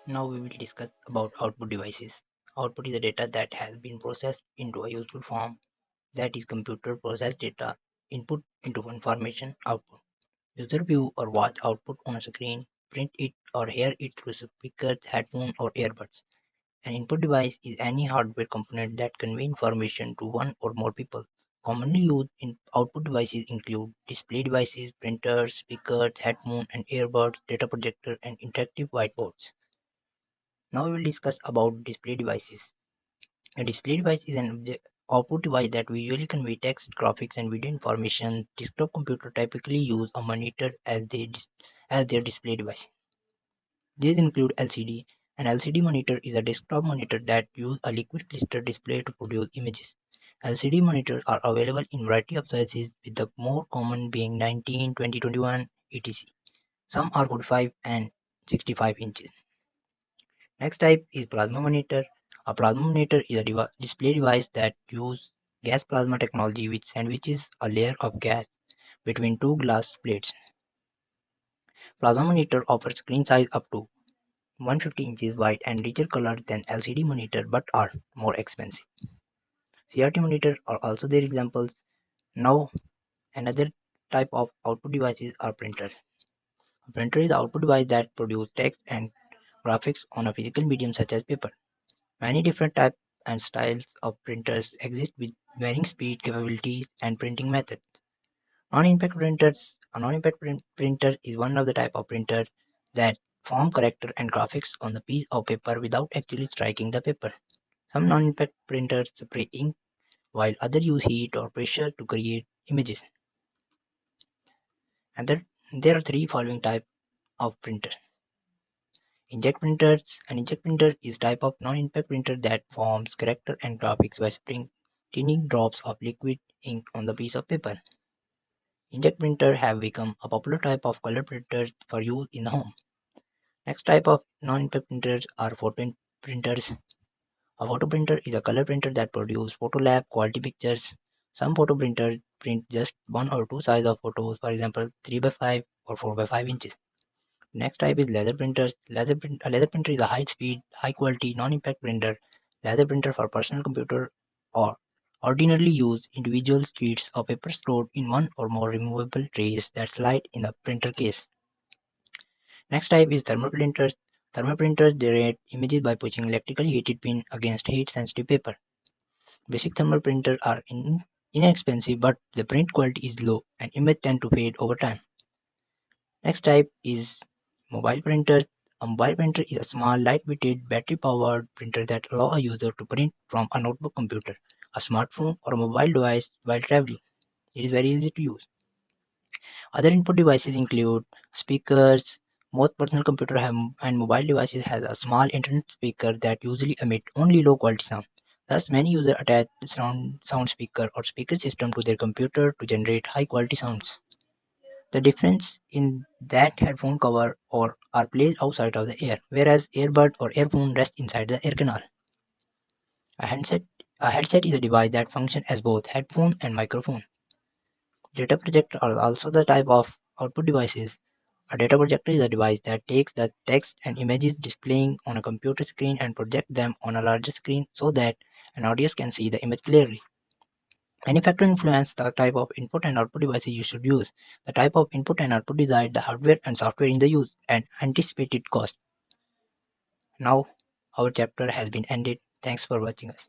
Now we will discuss about output devices. Output is the data that has been processed into a useful form, that is computer processed data, input into information, output. User view or watch output on a screen, print it or hear it through speakers, headphones or earbuds. An input device is any hardware component that convey information to one or more people. Commonly used in output devices include display devices, printers, speakers, headphones and earbuds, data projector and interactive whiteboards. Now we will discuss about display devices. A display device is an output device that visually convey text, graphics, and video information. Desktop computer typically use a monitor as their display device. These include LCD. An LCD monitor is a desktop monitor that uses a liquid crystal display to produce images. LCD monitors are available in variety of sizes, with the more common being 19, 20, 21, etc. Some are 45 and 65 inches. Next type is plasma monitor. A plasma monitor is a display device that uses gas plasma technology which sandwiches a layer of gas between two glass plates. Plasma monitor offers screen size up to 150 inches wide and richer color than LCD monitor but are more expensive. CRT monitors are also their examples. Now another type of output devices are printers. A printer is an output device that produces text and graphics on a physical medium such as paper. Many different types and styles of printers exist with varying speed, capabilities, and printing methods. Non-impact printers. A non-impact printer is one of the type of printers that form character and graphics on the piece of paper without actually striking the paper. Some non-impact printers spray ink while others use heat or pressure to create images. And there are three following types of printer. Inkjet printers. An inkjet printer is type of non-impact printer that forms character and graphics by spraying tiny drops of liquid ink on the piece of paper. Inkjet printers have become a popular type of color printers for use in the home. Next type of non-impact printers are photo printers. A photo printer is a color printer that produces photo lab quality pictures. Some photo printers print just one or two size of photos, for example 3 by 5 or 4 by 5 inches. Next type is laser printers. A laser printer is a high-speed, high-quality, non-impact printer. Laser printer for personal computer or ordinarily use individual sheets of paper stored in one or more removable trays that slide in the printer case. Next type is thermal printers. Thermal printers generate images by pushing electrically heated pin against heat-sensitive paper. Basic thermal printers are inexpensive, but the print quality is low and images tend to fade over time. Next type is mobile printers. A mobile printer is a small, light-weighted, battery-powered printer that allows a user to print from a notebook computer, a smartphone, or a mobile device while traveling. It is very easy to use. Other input devices include speakers. Most personal computer and mobile devices has a small internet speaker that usually emit only low-quality sound. Thus, many users attach sound speaker or speaker system to their computer to generate high-quality sounds. The difference in that headphone cover or are placed outside of the ear, whereas earbud or earphone rest inside the ear canal. A handset a headset is a device that functions as both headphone and microphone. Data projector are also the type of output devices. A data projector is a device that takes the text and images displaying on a computer screen and projects them on a larger screen so that an audience can see the image clearly. Many factors influence the type of input and output devices you should use. The type of input and output decide the hardware and software in the use and anticipated cost. Now, our chapter has been ended. Thanks for watching us.